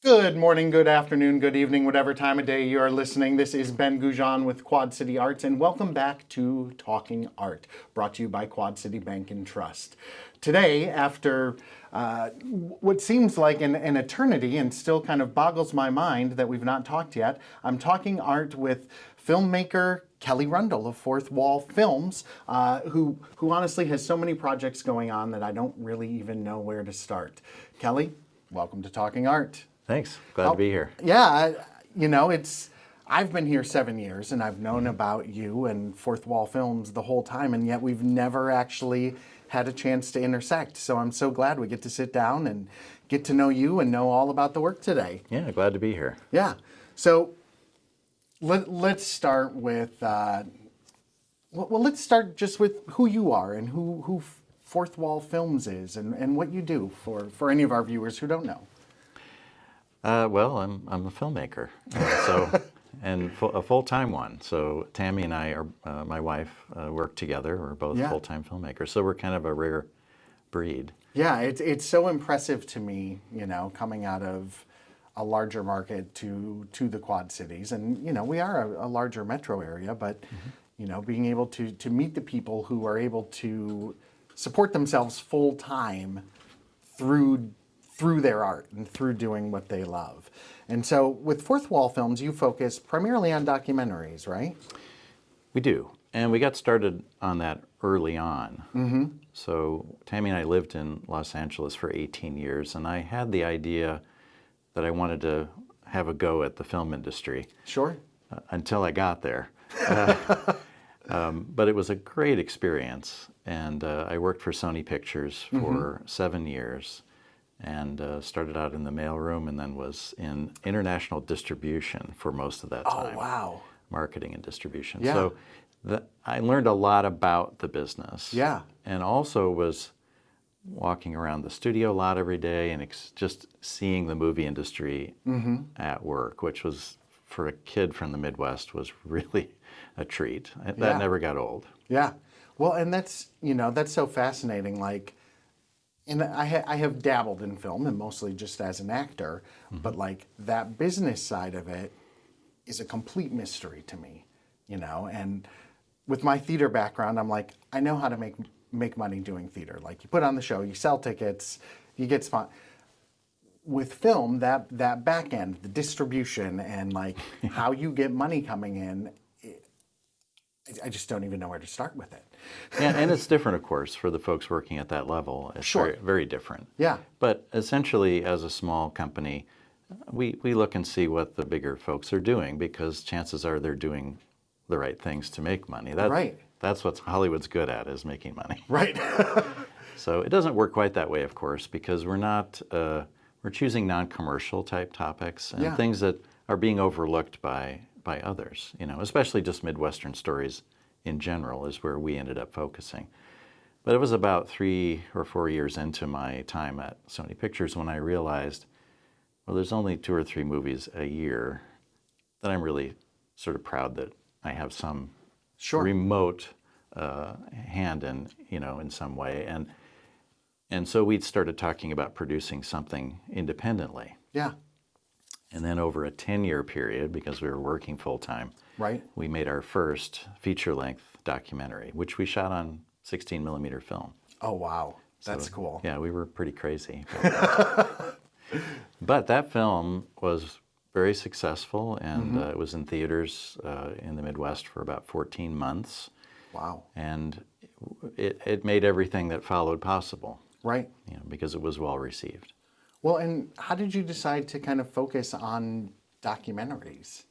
Good morning, good afternoon, good evening, whatever time of day you are listening. This is Ben Goujon with Quad City Arts, and welcome back to Talking Art, brought to you by Quad City Bank and Trust. Today, after what seems like an eternity and still kind of boggles my mind that we've not talked yet, I'm talking art with filmmaker Kelly Rundle of Fourth Wall Films, who honestly has so many projects going on that I don't really even know where to start. Kelly, welcome to Talking Art. Thanks. Glad to be here. Yeah, I've been here 7 years and I've known about you and Fourth Wall Films the whole time, and yet we've never actually had a chance to intersect. So I'm so glad we get to sit down and get to know you and know all about the work today. Yeah, glad to be here. Yeah. So let's start with, let's start just with who you are and who Fourth Wall Films is and what you do for any of our viewers who don't know. Well, I'm a filmmaker, and a full-time one. So Tammy and I are my wife work together. We're both full-time filmmakers, so we're kind of a rare breed. Yeah, it's so impressive to me, coming out of a larger market to the Quad Cities, and we are a larger metro area, but being able to meet the people who are able to support themselves full-time through their art and through doing what they love. And so with Fourth Wall Films, you focus primarily on documentaries, right? We do, and we got started on that early on. Mm-hmm. So Tammy and I lived in Los Angeles for 18 years, and I had the idea that I wanted to have a go at the film industry. Sure. Until I got there. But it was a great experience, and I worked for Sony Pictures for 7 years. And started out in the mailroom and then was in international distribution for most of that time. Oh, wow. Marketing and distribution. Yeah. So I learned a lot about the business. Yeah. And also was walking around the studio a lot every day and just seeing the movie industry at work, which was, for a kid from the Midwest, was really a treat. That never got old. Yeah. Well, and that's so fascinating. And I have dabbled in film, and mostly just as an actor, but that business side of it is a complete mystery to me, and with my theater background, I'm like, I know how to make money doing theater. You put on the show, you sell tickets, you get with film, that back end, the distribution and how you get money coming in, I just don't even know where to start with it. Yeah, and it's different, of course, for the folks working at that level. It's Sure. very, very different. Yeah. But essentially, as a small company, we look and see what the bigger folks are doing, because chances are they're doing the right things to make money. Right. That's what Hollywood's good at, is making money. Right. So it doesn't work quite that way, of course, because we're choosing non-commercial type topics and things that are being overlooked by others, especially just Midwestern stories in general is where we ended up focusing. But it was about 3 or 4 years into my time at Sony Pictures when I realized, well, there's only 2 or 3 movies a year that I'm really sort of proud that I have some remote hand in some way. And so we started talking about producing something independently. Yeah. And then over a 10-year period, because we were working full-time, we made our first feature-length documentary, which we shot on 16mm film. Oh, wow. That's cool. Yeah, we were pretty crazy. But that film was very successful, and it was in theaters in the Midwest for about 14 months. Wow. And it made everything that followed possible. Right. Because it was well received. Well, and how did you decide to kind of focus on documentaries?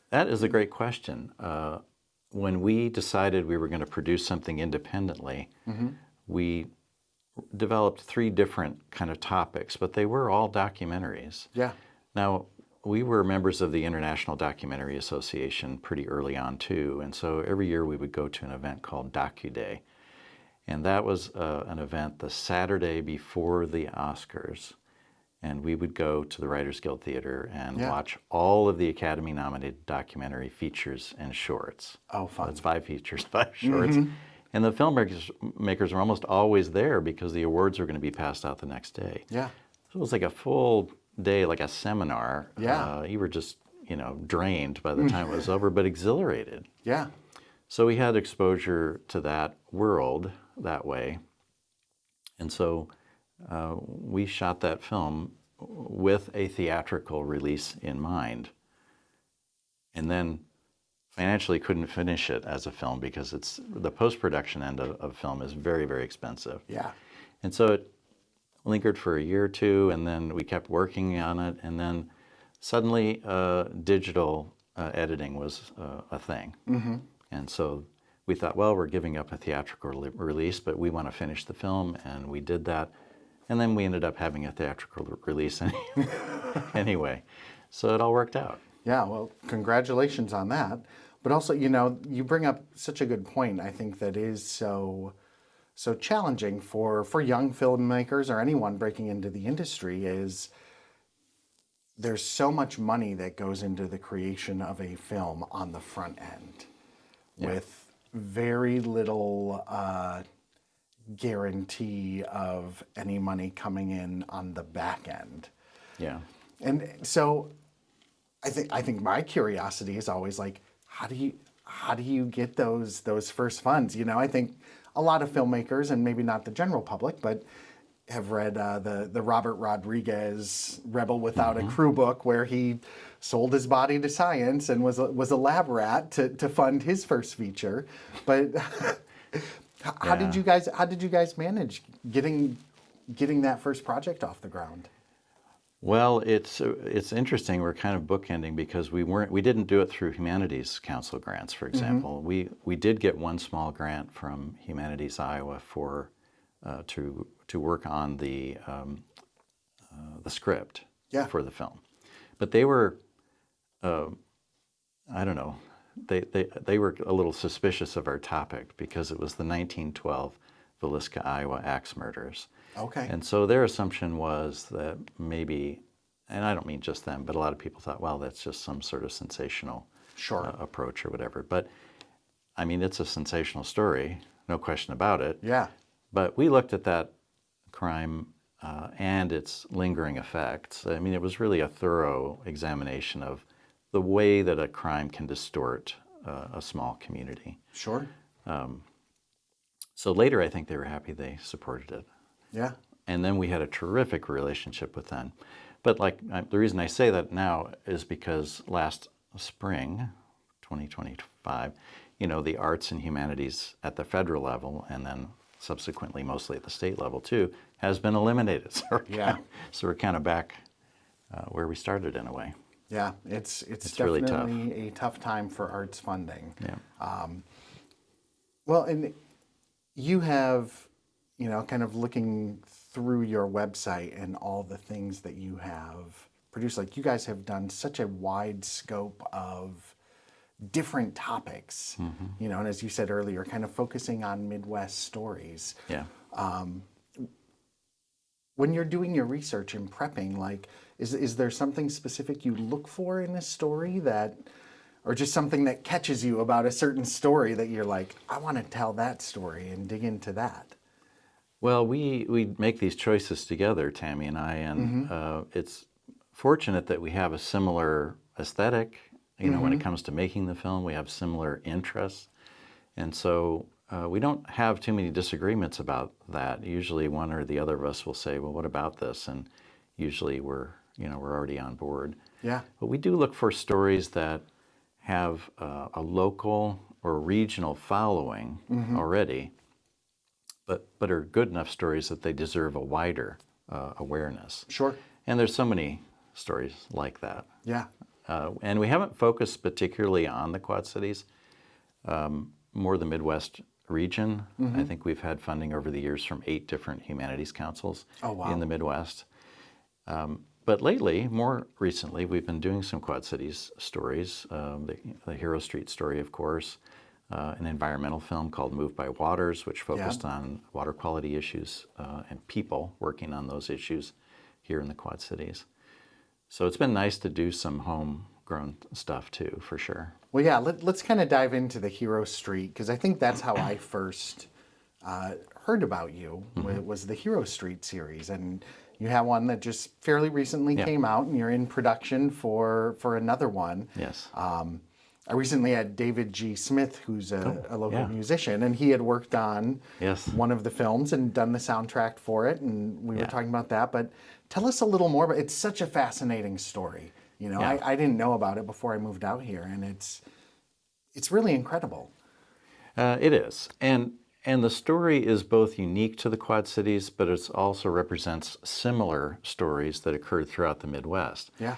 That is a great question. When we decided we were going to produce something independently, we developed 3 different kind of topics, but they were all documentaries. Yeah. Now, we were members of the International Documentary Association pretty early on too, and so every year we would go to an event called DocuDay. And that was an event the Saturday before the Oscars. and we would go to the Writers Guild Theater and Yeah. watch all of the Academy-nominated documentary features and shorts. Oh, So fun. it's 5 features, 5 shorts. And the filmmakers were almost always there because the awards were going to be passed out the next day. Yeah. So it was like a full day, like a seminar. Yeah. You were just, drained by the time it was over, but exhilarated. Yeah. So we had exposure to that world that way. And so we shot that film with a theatrical release in mind. And then financially couldn't finish it as a film because the post-production end of film is very, very expensive. Yeah. And so it lingered for a year or two, and then we kept working on it, and then suddenly digital editing was a thing. And so we thought, well, we're giving up a theatrical release, but we want to finish the film, and we did that. And then we ended up having a theatrical release anyway. So it all worked out. Yeah, well, congratulations on that. But also, you bring up such a good point. I think that is so challenging for young filmmakers or anyone breaking into the industry is there's so much money that goes into the creation of a film on the front end with very little guarantee of any money coming in on the back end. Yeah. And so I think my curiosity is always like, how do you get those first funds? I think a lot of filmmakers, and maybe not the general public, but have read the Robert Rodriguez Rebel Without a Crew book, where he sold his body to science and was a lab rat to fund his first feature. But how did you guys manage getting that first project off the ground? Well, it's interesting. We're kind of bookending because we didn't do it through Humanities Council grants, for example. We did get one small grant from Humanities Iowa for to work on the script for the film, but they were I don't know, they were a little suspicious of our topic because it was the 1912 Villisca, Iowa axe murders. Okay. And so their assumption was that maybe, and I don't mean just them, but a lot of people thought, well, that's just some sort of sensational approach or whatever. But I mean, it's a sensational story, no question about it. Yeah. But we looked at that crime and its lingering effects. I mean, it was really a thorough examination of the way that a crime can distort a small community. Sure. So later, I think they were happy they supported it. Yeah. And then we had a terrific relationship with them. But the reason I say that now is because last spring, 2025, the arts and humanities at the federal level, and then subsequently mostly at the state level too, has been eliminated. So we're kind of back where we started in a way. Yeah, it's really definitely tough. a tough time for arts funding. Yeah. Well, and you have, kind of looking through your website and all the things that you have produced, like you guys have done such a wide scope of different topics, and as you said earlier, kind of focusing on Midwest stories. Yeah. When you're doing your research and prepping, like, is there something specific you look for in a story or just something that catches you about a certain story that you're like, I want to tell that story and dig into that? Well, we make these choices together, Tammy and I, and it's fortunate that we have a similar aesthetic. When it comes to making the film, we have similar interests, and so we don't have too many disagreements about that. Usually, one or the other of us will say, "Well, what about this?" And usually, we're already on board. Yeah. But we do look for stories that have a local or regional following already, but are good enough stories that they deserve a wider awareness. Sure. And there's so many stories like that. Yeah. And we haven't focused particularly on the Quad Cities, more the Midwest region. I think we've had funding over the years from 8 different humanities councils in the Midwest. But lately, more recently, we've been doing some Quad Cities stories. The Hero Street story, of course, an environmental film called Moved by Waters, which focused on water quality issues and people working on those issues here in the Quad Cities. So it's been nice to do some homegrown stuff too, for sure. Well, yeah, let's kind of dive into the Hero Street, because I think that's how I first heard about you, was the Hero Street series. And you have one that just fairly recently Yeah. came out, and you're in production for another one. Yes. I recently had David G. Smith, who's a local yeah. musician, and he had worked on Yes. one of the films and done the soundtrack for it, and we were Yeah. talking about that. But tell us a little more about it's such a fascinating story. You know, Yeah. I didn't know about it before I moved out here, and it's really incredible. It is. And the story is both unique to the Quad Cities, but it also represents similar stories that occurred throughout the Midwest. Yeah.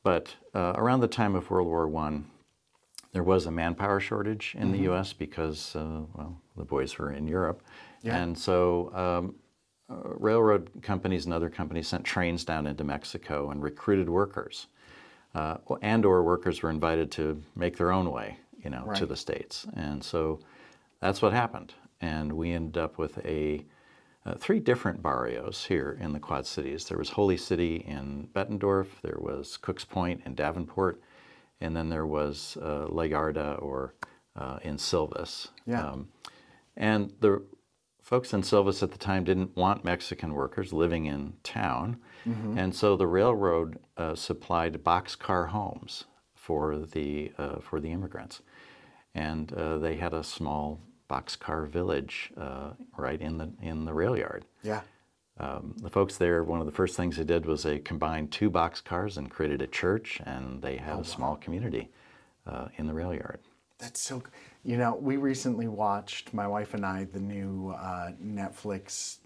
But around the time of World War I, there was a manpower shortage in the U.S. because, well, the boys were in Europe. Yeah. And so railroad companies and other companies sent trains down into Mexico and recruited workers. And/or workers were invited to make their own way, to Right. the States. And so that's what happened. And we ended up with three different barrios here in the Quad Cities. There was Holy City in Bettendorf, there was Cooks Point in Davenport, and then there was La Yarda in Silvis. Yeah. And the folks in Silvis at the time didn't want Mexican workers living in town, and so the railroad supplied boxcar homes for the immigrants, and they had a small boxcar village right in the rail yard. Yeah. The folks there, one of the first things they did was they combined two boxcars and created a church, and they had a small community in the rail yard. That's so. We recently watched, my wife and I, the new Netflix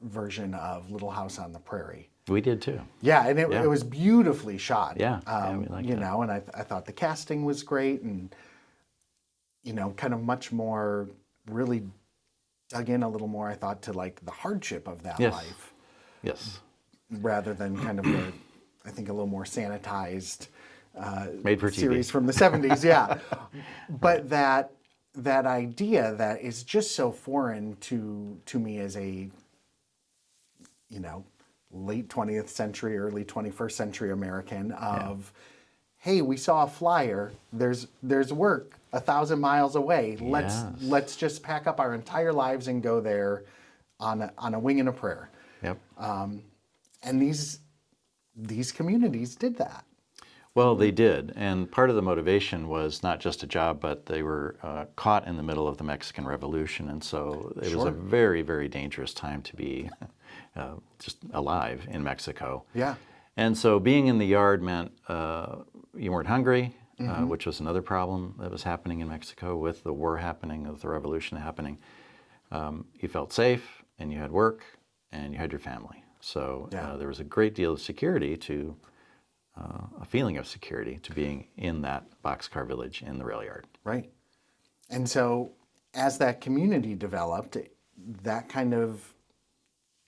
version of Little House on the Prairie. We did too. Yeah, and it was beautifully shot. Yeah, we liked it. And I thought the casting was great, and kind of much more, really dug in a little more, I thought, to like the hardship of that Yes. life, Yes. rather than kind of I think a little more sanitized Made for TV. series from the 70s. Yeah, but that idea that is just so foreign to me as a late 20th century, early 21st century American of, hey, we saw a flyer. There's work 1,000 miles away. Let's just pack up our entire lives and go there on a wing and a prayer. Yep. And these communities did that. Well, they did, and part of the motivation was not just a job, but they were caught in the middle of the Mexican Revolution, and so it was a very, very dangerous time to be just alive in Mexico. Yeah. And so being in the yard meant you weren't hungry, which was another problem that was happening in Mexico with the war happening, with the revolution happening. You felt safe, and you had work, and you had your family. So there was a great deal of security a feeling of security to being in that boxcar village in the rail yard. Right. And so as that community developed, that kind of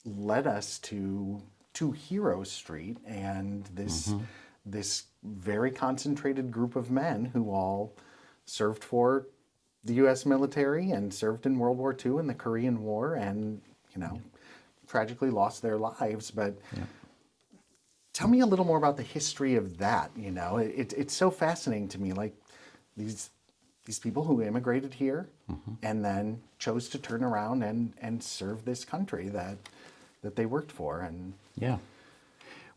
led us to Hero Street and this very concentrated group of men who all served for the U.S. military and served in World War II and the Korean War, and tragically lost their lives. But tell me a little more about the history of that. It's so fascinating to me, like these people who immigrated here and then chose to turn around and serve this country that they worked for. And yeah.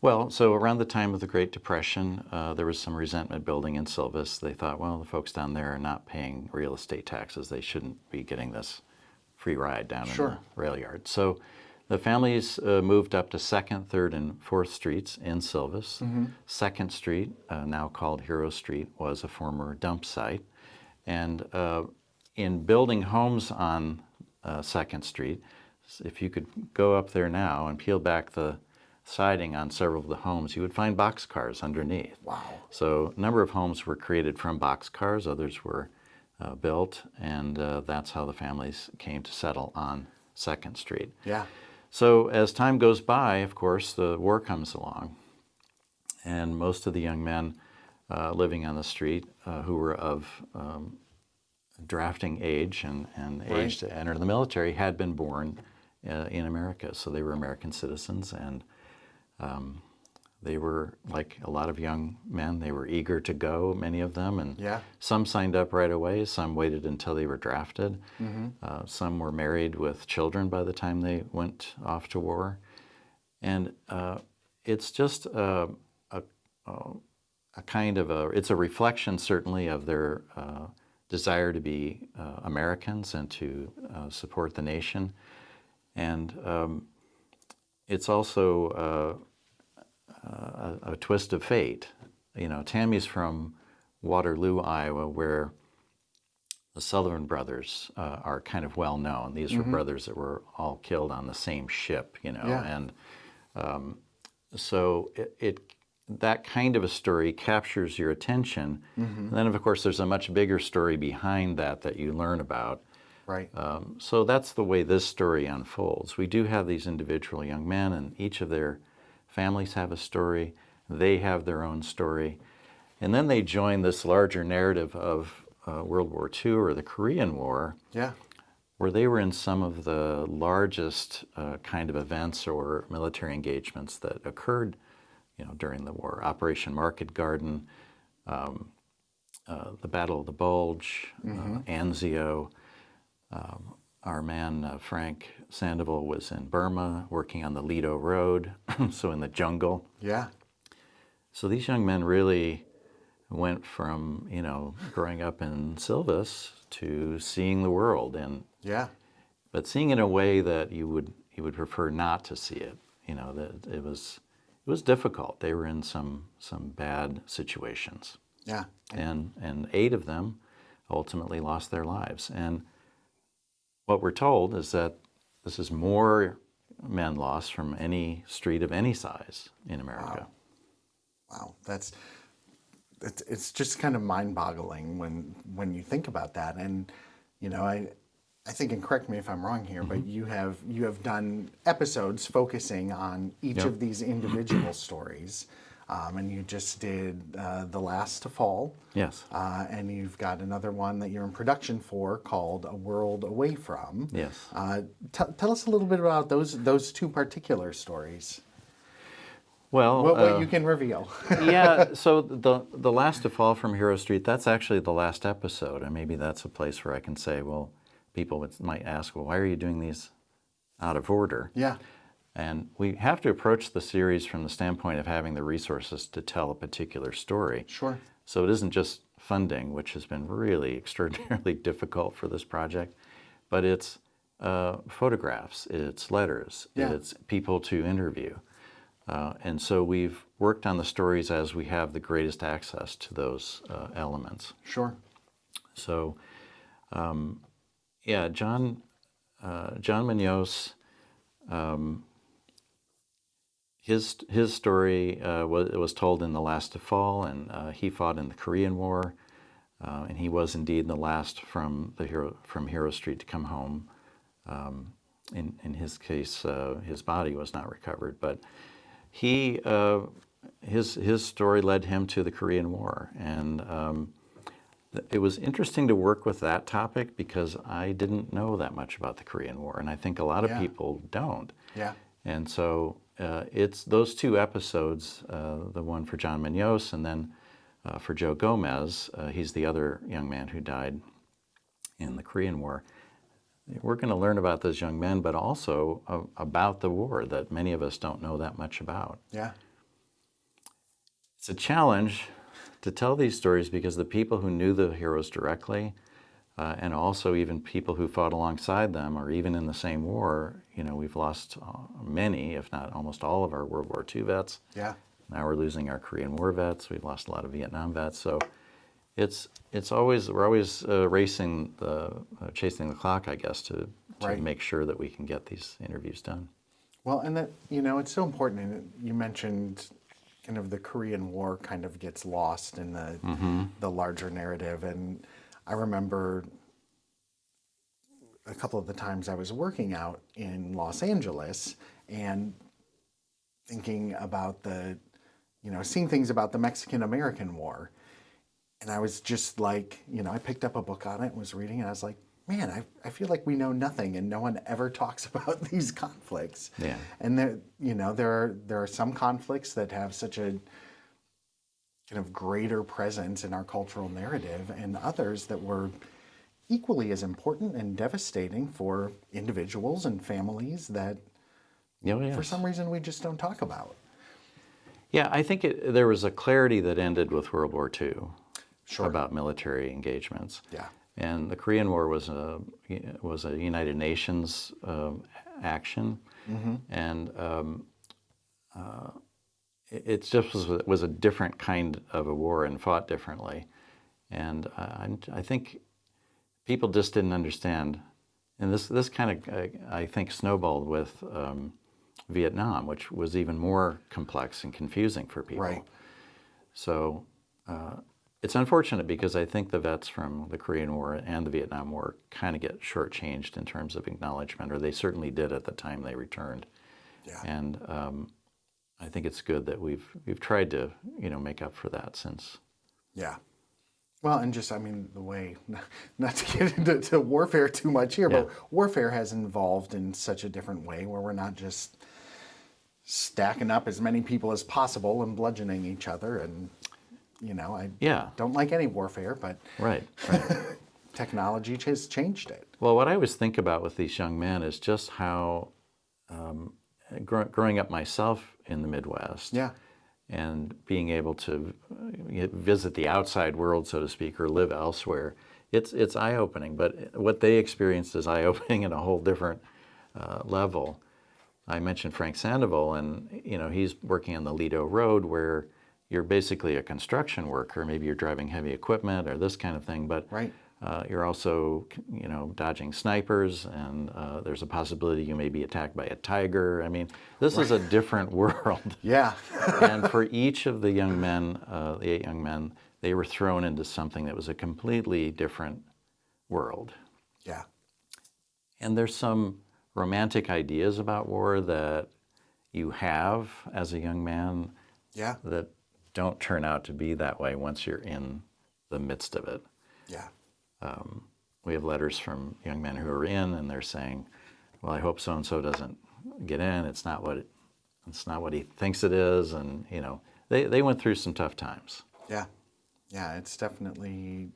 Well, so around the time of the Great Depression, there was some resentment building in Silvis. They thought, well, the folks down there are not paying real estate taxes. They shouldn't be getting this free ride down in the rail yard. So the families moved up to 2nd, 3rd, and 4th Streets in Silvis. 2nd Street, now called Hero Street, was a former dump site. And in building homes on 2nd Street, if you could go up there now and peel back the siding on several of the homes, you would find boxcars underneath. wow. So a number of homes were created from boxcars, others were built, and that's how the families came to settle on 2nd Street. Yeah. So as time goes by, of course, the war comes along, and most of the young men living on the street who were of drafting age and age to enter the military had been born in America. So they were American citizens, and They were, like a lot of young men, they were eager to go, many of them, and Yeah. some signed up right away, some waited until they were drafted. Mm-hmm. Some were married with children by the time they went off to war. And it's just a kind of it's a reflection certainly of their desire to be Americans and to support the nation. And it's also a twist of fate. You know, Tammy's from Waterloo, Iowa, where the Sullivan brothers are kind of well known. These were brothers that were all killed on the same ship, you know, Yeah. and so that kind of a story captures your attention. And then, of course, there's a much bigger story behind that you learn about. Right. So that's the way this story unfolds. We do have these individual young men, and each of their families have a story. They have their own story. And then they join this larger narrative of World War II or the Korean War, Yeah. where they were in some of the largest kind of events or military engagements that occurred, you know, during the war. Operation Market Garden, the Battle of the Bulge, Anzio. Our man Frank Sandoval was in Burma working on the Lido Road, so in the jungle. Yeah. So these young men really went from, you know, growing up in Silvis to seeing the world, and Yeah. but seeing it in a way that you would prefer not to see it. You know, that it was difficult. They were in some bad situations, Yeah. and 8 of them ultimately lost their lives. And what we're told is that this is more men lost from any street of any size in America. Wow. It's just kind of mind-boggling when you think about that. And you know, I think, and correct me if I'm wrong here, but you have done episodes focusing on each Yep. of these individual stories, and you just did The Last to Fall. Yes. And you've got another one that you're in production for called A World Away From. Yes. Tell us a little bit about those two particular stories. Well, What you can reveal. yeah. So the last to fall from Hero Street, that's actually the last episode, and maybe that's a place where I can say, well, people might ask, well, why are you doing these out of order? Yeah. And we have to approach the series from the standpoint of having the resources to tell a particular story. Sure. So it isn't just funding, which has been really extraordinarily difficult for this project, but it's photographs, it's letters, Yeah. it's people to interview. And so we've worked on the stories as we have the greatest access to those elements. Sure. So, yeah, John Munoz, his story was told in The Last to Fall, and he fought in the Korean War, and he was indeed the last from Hero Street to come home. In his case, his body was not recovered, but his story led him to the Korean War, and it was interesting to work with that topic because I didn't know that much about the Korean War, and I think a lot of Yeah. people don't. Yeah. And so it's those 2 episodes, the one for John Munoz and then for Joe Gomez. He's the other young man who died in the Korean War. We're going to learn about those young men, but also about the war that many of us don't know that much about. Yeah. It's a challenge to tell these stories because the people who knew the heroes directly, and also even people who fought alongside them or even in the same war, you know, we've lost many, if not almost all of our World War II vets. Yeah. Now we're losing our Korean War vets. We've lost a lot of Vietnam vets. So we're always racing chasing the clock, I guess, to Right. make sure that we can get these interviews done. Well, and that, you know, it's so important. And you mentioned kind of the Korean War kind of gets lost in the larger narrative. And I remember a couple of the times I was working out in Los Angeles and thinking about seeing things about the Mexican-American War. And I was just like, you know, I picked up a book on it and was reading, and I was like, man, I feel like we know nothing and no one ever talks about these conflicts. Yeah. And there are some conflicts that have such a kind of greater presence in our cultural narrative, and others that were equally as important and devastating for individuals and families that Oh, for yes. some reason we just don't talk about. Yeah, I think there was a clarity that ended with World War II Sure. about military engagements. Yeah. And the Korean War was a United Nations action, and it just was a different kind of a war and fought differently. And I think people just didn't understand. And this kind of, I think, snowballed with Vietnam, which was even more complex and confusing for people. Right. So it's unfortunate because I think the vets from the Korean War and the Vietnam War kind of get shortchanged in terms of acknowledgement, or they certainly did at the time they returned. Yeah. And I think it's good that we've tried to make up for that since. Yeah. Well, and just, I mean, the way, not to get into warfare too much here, but warfare has evolved in such a different way where we're not just stacking up as many people as possible and bludgeoning each other. And, I don't like any warfare, but Right. technology has changed it. Well, what I always think about with these young men is just how, growing up myself in the Midwest, Yeah. and being able to visit the outside world, so to speak, or live elsewhere, it's eye-opening. But what they experienced is eye-opening in a whole different level. I mentioned Frank Sandoval, and he's working on the Lido Road, where you're basically a construction worker. Maybe you're driving heavy equipment or this kind of thing, but Right. you're also dodging snipers, and there's a possibility you may be attacked by a tiger. I mean, this is a different world. Yeah. And for each of the young men, the 8 young men, they were thrown into something that was a completely different world. Yeah. And there's some romantic ideas about war that you have as a young man Yeah. that don't turn out to be that way once you're in the midst of it. Yeah. We have letters from young men who are in, and they're saying, "Well, I hope so and so doesn't get in. It's not what he thinks it is," and they went through some tough times. Yeah. Yeah. It's definitely,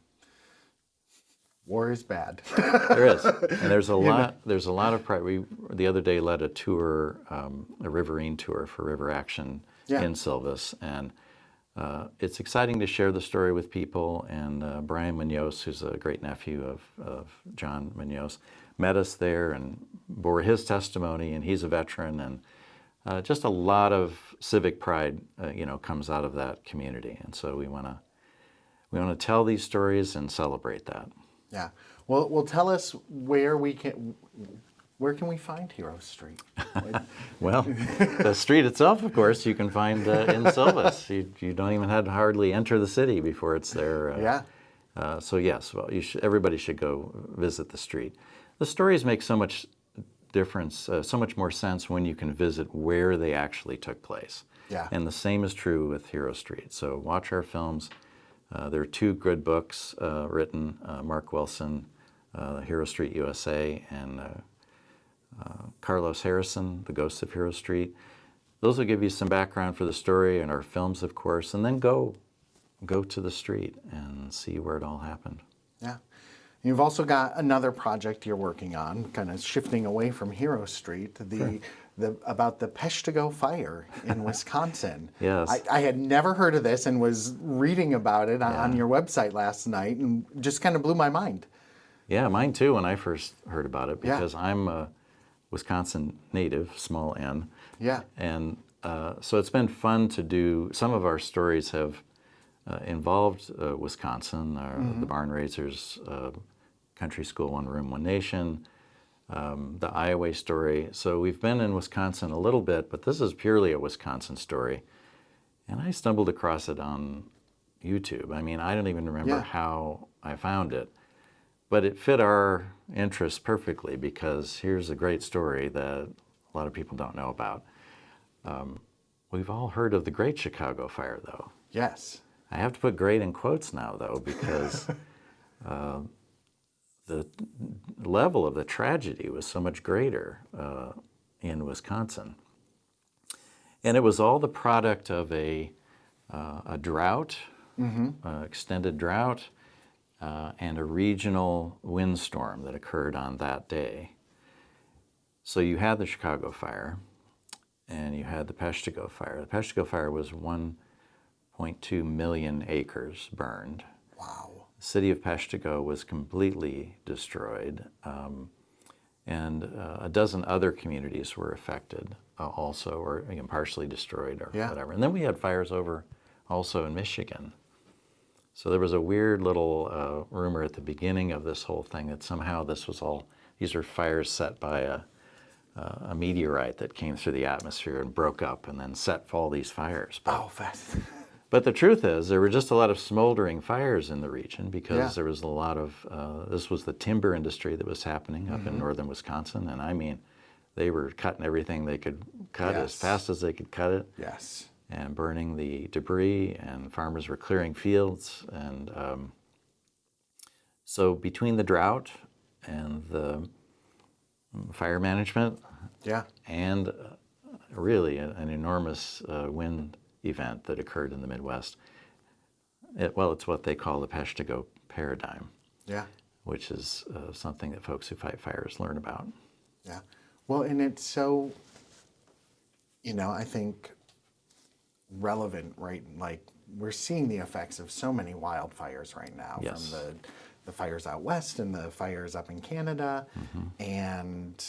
war is bad. There is, and there's a lot. There's a lot of pride. We the other day led a tour, a riverine tour for River Action in Silvis, and it's exciting to share the story with people. And Brian Munoz, who's a great nephew of John Munoz, met us there and bore his testimony. And he's a veteran, and just a lot of civic pride, comes out of that community. And so we want to tell these stories and celebrate that. Yeah. Well, tell us where can we find Hero Street? Well, the street itself, of course, you can find in Silvis. You don't even have to hardly enter the city before it's there. Yeah. So yes, well, everybody should go visit the street. The stories make so much difference, so much more sense when you can visit where they actually took place. Yeah. And the same is true with Hero Street. So watch our films. There are 2 good books written, Mark Wilson, Hero Street USA, and Carlos Harrison, The Ghosts of Hero Street. Those will give you some background for the story and our films, of course, and then go to the street and see where it all happened. Yeah. You've also got another project you're working on, kind of shifting away from Hero Street, about the Peshtigo fire in Wisconsin. Yes. I had never heard of this and was reading about it on your website last night and just kind of blew my mind. Yeah, mine too when I first heard about it, because Yeah. I'm a Wisconsin native, small n. Yeah. And so it's been fun to do. Some of our stories have involved Wisconsin, the Barn Raisers, Country School, One Room, One Nation, the Iowa story. So we've been in Wisconsin a little bit, but this is purely a Wisconsin story. And I stumbled across it on YouTube. I mean, I don't even remember how I found it, but it fit our interests perfectly, because here's a great story that a lot of people don't know about. We've all heard of the Great Chicago Fire, though. Yes. I have to put great in quotes now, though, because the level of the tragedy was so much greater in Wisconsin. And it was all the product of a drought, extended drought, and a regional windstorm that occurred on that day. So you had the Chicago fire, and you had the Peshtigo fire. The Peshtigo fire was 1.2 million acres burned. Wow. The city of Peshtigo was completely destroyed, and a dozen other communities were affected also, or partially destroyed or whatever. And then we had fires over also in Michigan. So there was a weird little rumor at the beginning of this whole thing that somehow these are fires set by a meteorite that came through the atmosphere and broke up and then set all these fires. Fast. But the truth is, there were just a lot of smoldering fires in the region because there was a lot of, this was the timber industry that was happening up in northern Wisconsin. And I mean, they were cutting everything they could cut as fast as they could cut it. Yes. And burning the debris, and farmers were clearing fields. And so between the drought and the fire management and really an enormous wind event that occurred in the Midwest, it's what they call the Peshtigo paradigm, which is something that folks who fight fires learn about. Yeah. Well, and it's so, I think relevant, right? Like, we're seeing the effects of so many wildfires right now, from the fires out west and the fires up in Canada. And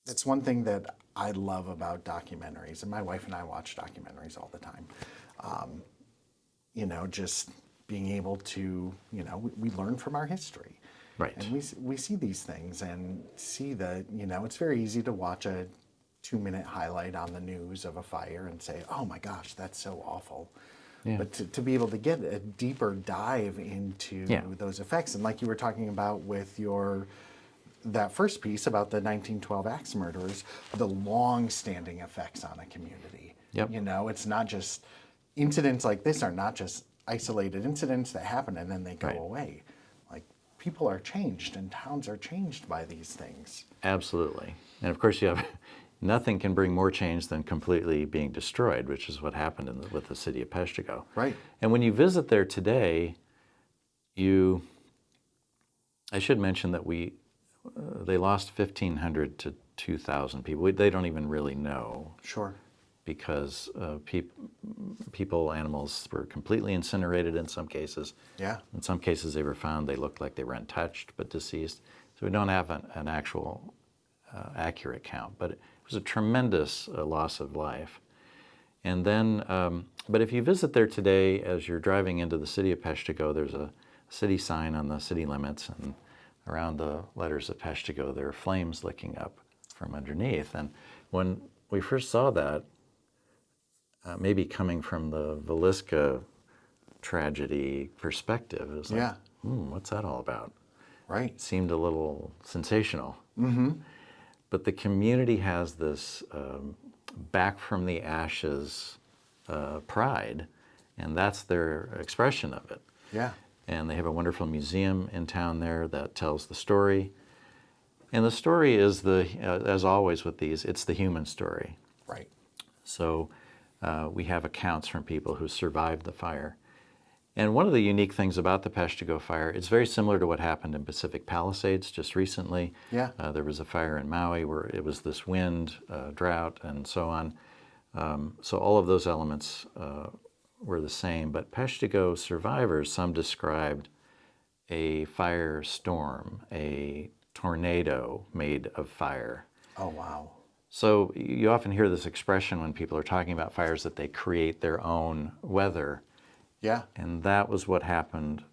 that's one thing that I love about documentaries, and my wife and I watch documentaries all the time. Just being able to, we learn from our history. Right. And we see these things and see that, it's very easy to watch a 2-minute highlight on the news of a fire and say, oh my gosh, that's so awful. Yeah. But to be able to get a deeper dive into those effects, and like you were talking about with that first piece about the 1912 axe murderers, the long-standing effects on a community. Yep. It's not just, incidents like this are not just isolated incidents that happen and then they go away. People are changed and towns are changed by these things. Absolutely. And of course, nothing can bring more change than completely being destroyed, which is what happened with the city of Peshtigo. Right. And when you visit there today, I should mention that they lost 1,500 to 2,000 people. They don't even really know. Sure. Because people, animals were completely incinerated in some cases. Yeah. In some cases they were found, they looked like they were untouched but deceased. So we don't have an actual accurate count, but it was a tremendous loss of life. And then, but if you visit there today, as you're driving into the city of Peshtigo, there's a city sign on the city limits, and around the letters of Peshtigo there are flames licking up from underneath. And when we first saw that, maybe coming from the Villisca tragedy perspective, it was like, what's that all about? Right. It seemed a little sensational. But the community has this back from the ashes pride, and that's their expression of it. Yeah. And they have a wonderful museum in town there that tells the story. And the story is as always with these, it's the human story. Right. So we have accounts from people who survived the fire. And one of the unique things about the Peshtigo fire, it's very similar to what happened in Pacific Palisades just recently. Yeah. There was a fire in Maui where it was this wind, drought, and so on. So all of those elements were the same. But Peshtigo survivors, some described a firestorm, a tornado made of fire. Oh, wow. So you often hear this expression when people are talking about fires that they create their own weather. Yeah. And that was what happened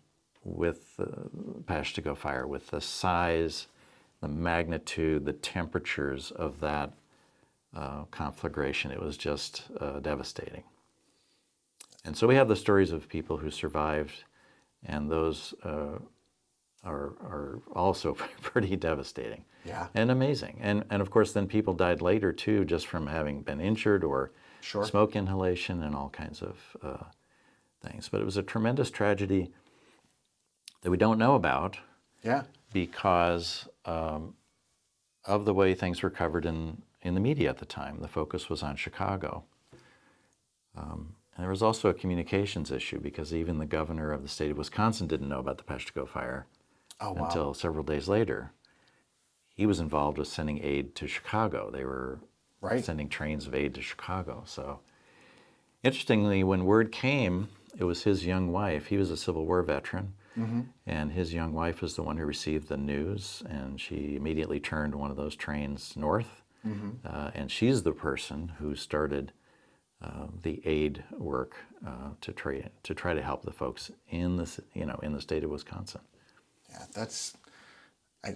with the Peshtigo fire, with the size, the magnitude, the temperatures of that conflagration. It was just devastating. And so we have the stories of people who survived, and those are also pretty devastating. Yeah. And amazing. And of course, then people died later too, just from having been injured or smoke inhalation and all kinds of things. But it was a tremendous tragedy that we don't know about Yeah. because of the way things were covered in the media at the time. The focus was on Chicago. And there was also a communications issue because even the governor of the state of Wisconsin didn't know about the Peshtigo fire Oh, wow. until several days later. He was involved with sending aid to Chicago. They were Right. sending trains of aid to Chicago. So interestingly, when word came, it was his young wife. He was a Civil War veteran, and his young wife was the one who received the news, and she immediately turned one of those trains north, and she's the person who started the aid work to try to help the folks in the state of Wisconsin. Yeah,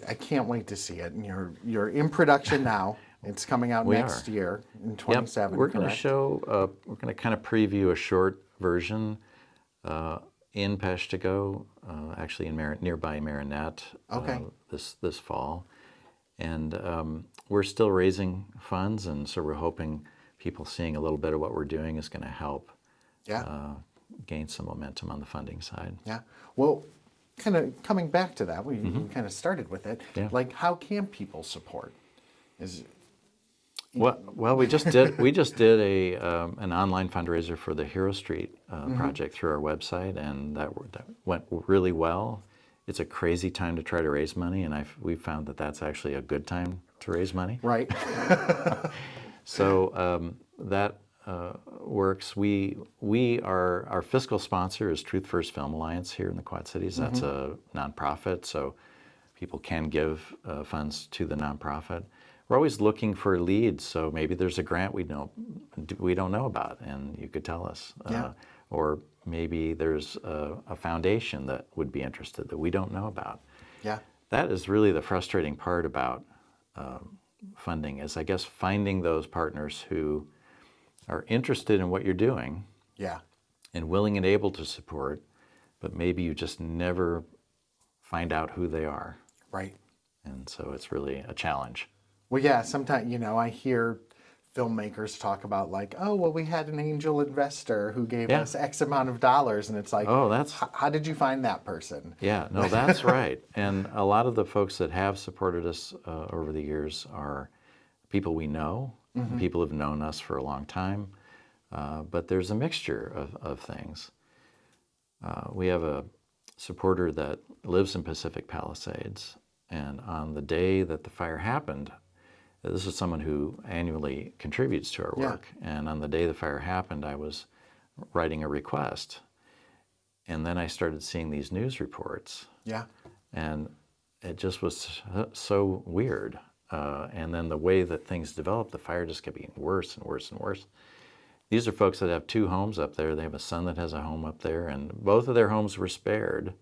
I can't wait to see it. And you're in production now. It's coming out We next are. year in Yep, 27. we're going to correct? show. We're going to kind of preview a short version in Peshtigo, actually in nearby Marinette, Okay. this fall, and we're still raising funds, and so we're hoping people seeing a little bit of what we're doing is going to help Yeah. gain some momentum on the funding side. Yeah. Well, kind of coming back to that, we kind of started with it. Yeah. Like, how can people support? Is Well, we just did an online fundraiser for the Hero Street project through our website, and that went really well. It's a crazy time to try to raise money, and we've found that that's actually a good time to raise money. right? So that works. Our fiscal sponsor is Truth First Film Alliance here in the Quad Cities. That's a nonprofit, so people can give funds to the nonprofit. We're always looking for leads, so maybe there's a grant we don't know about, and you could tell us. Yeah. Or maybe there's a foundation that would be interested that we don't know about. Yeah. That is really the frustrating part about funding, is I guess finding those partners who are interested in what you're doing Yeah. and willing and able to support, but maybe you just never find out who they are. Right. And so it's really a challenge. Well, yeah, sometimes, I hear filmmakers talk about like, oh, well, we had an angel investor who gave Yeah. us X amount of dollars. And it's like, Oh, that's how did you find that person? Yeah, no, that's right. And a lot of the folks that have supported us over the years are people we know, and people who've known us for a long time. But there's a mixture of things. We have a supporter that lives in Pacific Palisades, and on the day that the fire happened, this is someone who annually contributes to our work. And on the day the fire happened, I was writing a request. And then I started seeing these news reports. Yeah. And it just was so weird. And then the way that things developed, the fire just kept getting worse and worse and worse. These are folks that have 2 homes up there. They have a son that has a home up there, and both of their homes were spared.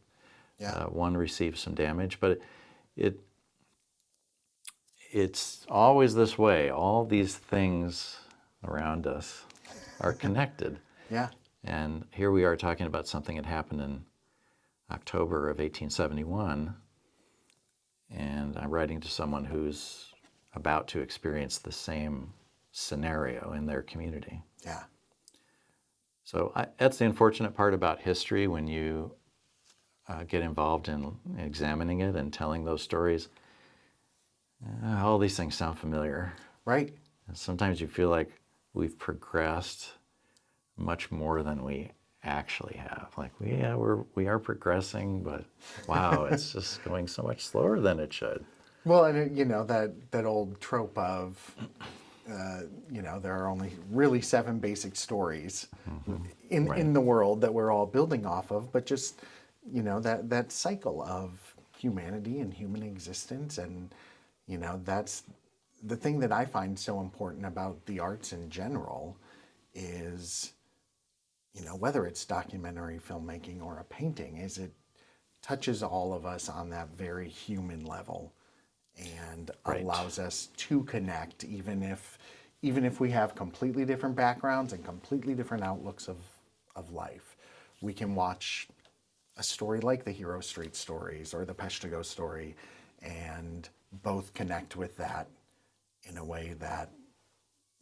Yeah. One received some damage, but it's always this way. All these things around us are connected. Yeah. And here we are talking about something that happened in October of 1871, and I'm writing to someone who's about to experience the same scenario in their community. Yeah. So that's the unfortunate part about history when you get involved in examining it and telling those stories. All these things sound familiar. Right. And sometimes you feel like we've progressed much more than we actually have. Like we are progressing, but wow, it's just going so much slower than it should. Well, and that old trope of, there are only really 7 basic stories in the world that we're all building off of, but just, that cycle of humanity and human existence. And, that's the thing that I find so important about the arts in general is, whether it's documentary filmmaking or a painting, is it touches all of us on that very human level and Right. allows us to connect, even if we have completely different backgrounds and completely different outlooks of life. We can watch a story like the Hero Street stories or the Peshtigo story and both connect with that in a way that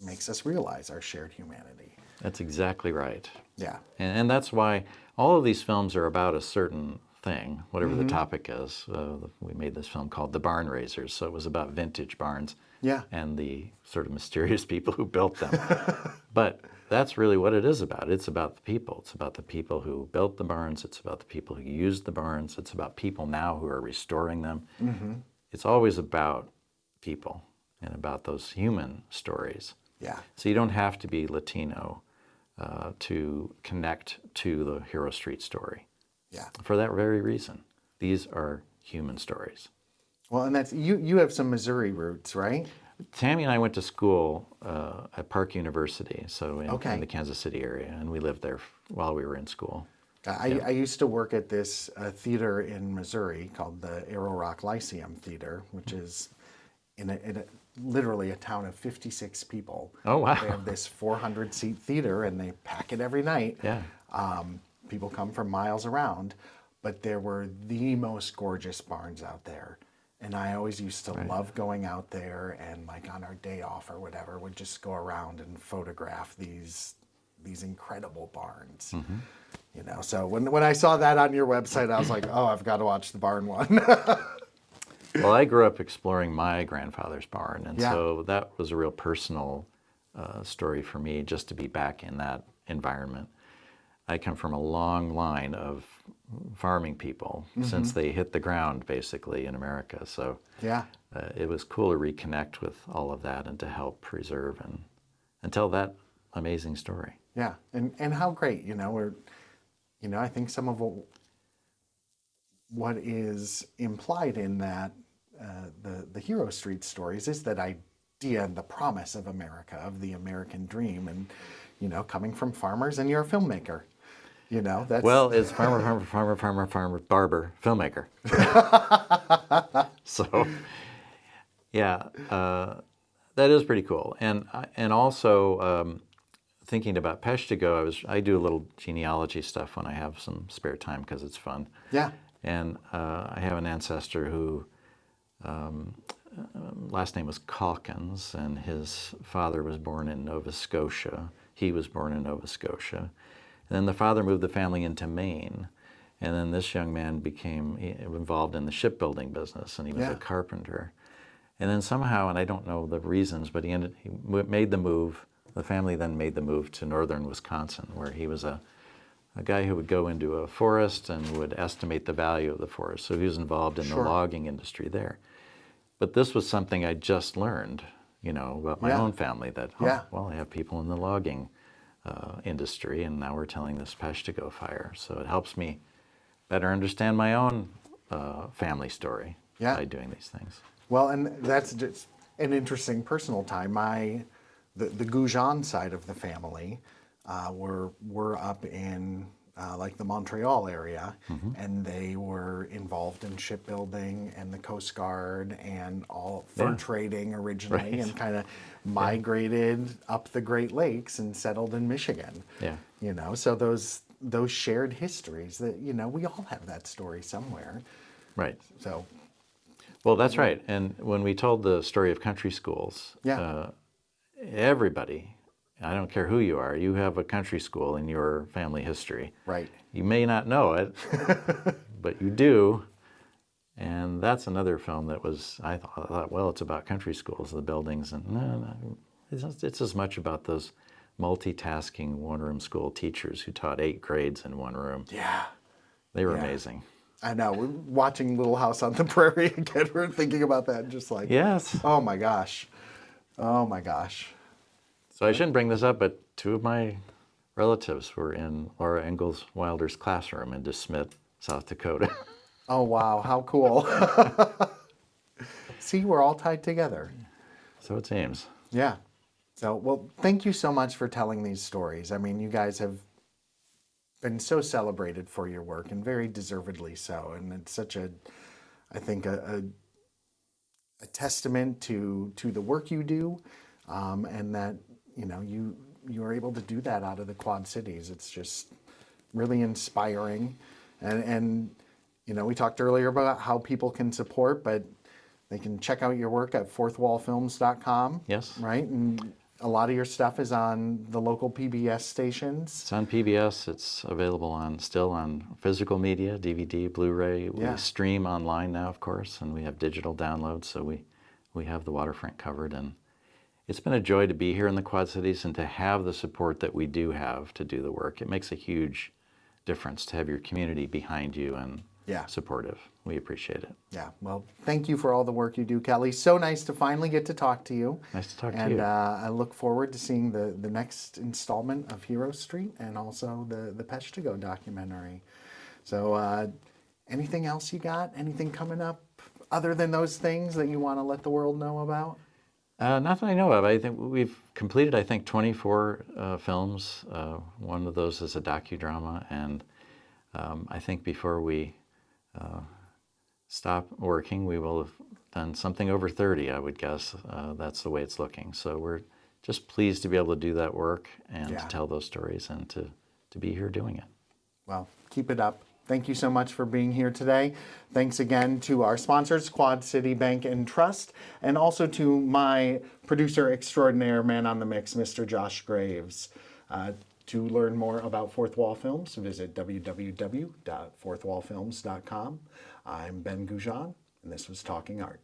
makes us realize our shared humanity. That's exactly right. Yeah. And that's why all of these films are about a certain thing, whatever the topic is. We made this film called The Barn Raisers, so it was about vintage barns Yeah. and the sort of mysterious people who built them. But that's really what it is about. It's about the people. It's about the people who built the barns. It's about the people who used the barns. It's about people now who are restoring them. It's always about people and about those human stories. Yeah. So you don't have to be Latino to connect to the Hero Street story. Yeah. For that very reason, these are human stories. Well, and that's you have some Missouri roots, right? Tammy and I went to school at Park University, so Okay. in the Kansas City area, and we lived there while we were in school. I used to work at this theater in Missouri called the Arrow Rock Lyceum Theater, which is in literally a town of 56 people. Oh, wow. They have this 400-seat theater, and they pack it every night. Yeah. People come from miles around, but there were the most gorgeous barns out there. And I always used to love going out there, and like on our day off or whatever, would just go around and photograph these incredible barns. You know, so when I saw that on your website, I was like, oh, I've got to watch the barn one. Well, I grew up exploring my grandfather's barn, and Yeah. so that was a real personal story for me, just to be back in that environment. I come from a long line of farming people since they hit the ground, basically, in America. So Yeah. it was cool to reconnect with all of that and to help preserve and tell that amazing story. Yeah, and how great, I think some of what is implied in that the Hero Street stories is that idea and the promise of America, of the American dream, and coming from farmers, and you're a filmmaker. That's Well, it's farmer, barber, filmmaker. So, yeah, that is pretty cool. And also thinking about Peshtigo, I do a little genealogy stuff when I have some spare time because it's fun. Yeah. And I have an ancestor who last name was Calkins, and his father was born in Nova Scotia. He was born in Nova Scotia. And then the father moved the family into Maine. And then this young man became involved in the shipbuilding business, and he was a carpenter. And then somehow, and I don't know the reasons, but he made the move. The family then made the move to northern Wisconsin, where he was a guy who would go into a forest and would estimate the value of the forest. So he was involved in the logging industry there. But this was something I just learned, about my own family, that, well, I have people in the logging industry, and now we're telling this Peshtigo fire. So it helps me better understand my own family story by doing these things. Well, and that's just an interesting personal time. The Goujon side of the family were up in like the Montreal area, and they were involved in shipbuilding and the Coast Guard and all fur trading originally, and kind of migrated up the Great Lakes and settled in Michigan. Yeah. So those shared histories that we all have that story somewhere. Right. So. Well, that's right. And when we told the story of country schools, everybody, I don't care who you are, you have a country school in your family history. Right. You may not know it, but you do. And that's another film that I thought, well, it's about country schools, the buildings. And no, it's as much about those multitasking one-room school teachers who taught 8 grades in one room. Yeah. They were amazing. I know. We're watching Little House on the Prairie again. We're thinking about that, just like, yes. Oh my gosh. So I shouldn't bring this up, but 2 of my relatives were in Laura Ingalls Wilder's classroom in DeSmet, South Dakota. Oh wow, how cool. See, we're all tied together. So it seems. Yeah. So, well, thank you so much for telling these stories. I mean, you guys have been so celebrated for your work, and very deservedly so. And it's such I think a testament to the work you do, and that you are able to do that out of the Quad Cities. It's just really inspiring, and we talked earlier about how people can support, but they can check out your work at fourthwallfilms.com. Yes. Right, and a lot of your stuff is on the local PBS stations. It's on PBS. It's available still on physical media, DVD, Blu-ray. Yeah. We stream online now, of course, and we have digital downloads, so we have the waterfront covered. And it's been a joy to be here in the Quad Cities and to have the support that we do have to do the work. It makes a huge difference to have your community behind you and supportive. We appreciate it. Yeah, well, thank you for all the work you do, Kelly. So nice to finally get to talk to you. Nice to talk to and you. I look forward to seeing the next installment of Hero Street and also the Petch to Go documentary. So anything else you got? Anything coming up other than those things that you want to let the world know about? Not that I know of. I think we've completed, 24 films. One of those is a docudrama, and I think before we stop working, we will have done something over 30, I would guess. That's the way it's looking. So we're just pleased to be able to do that work and to tell those stories and to be here doing it. Well, keep it up. Thank you so much for being here today. Thanks again to our sponsors, Quad City Bank and Trust, and also to my producer extraordinaire, man on the mix, Mr. Josh Graves. To learn more about Fourth Wall Films, visit www.fourthwallfilms.com. I'm Ben Goujon, and this was Talking Art.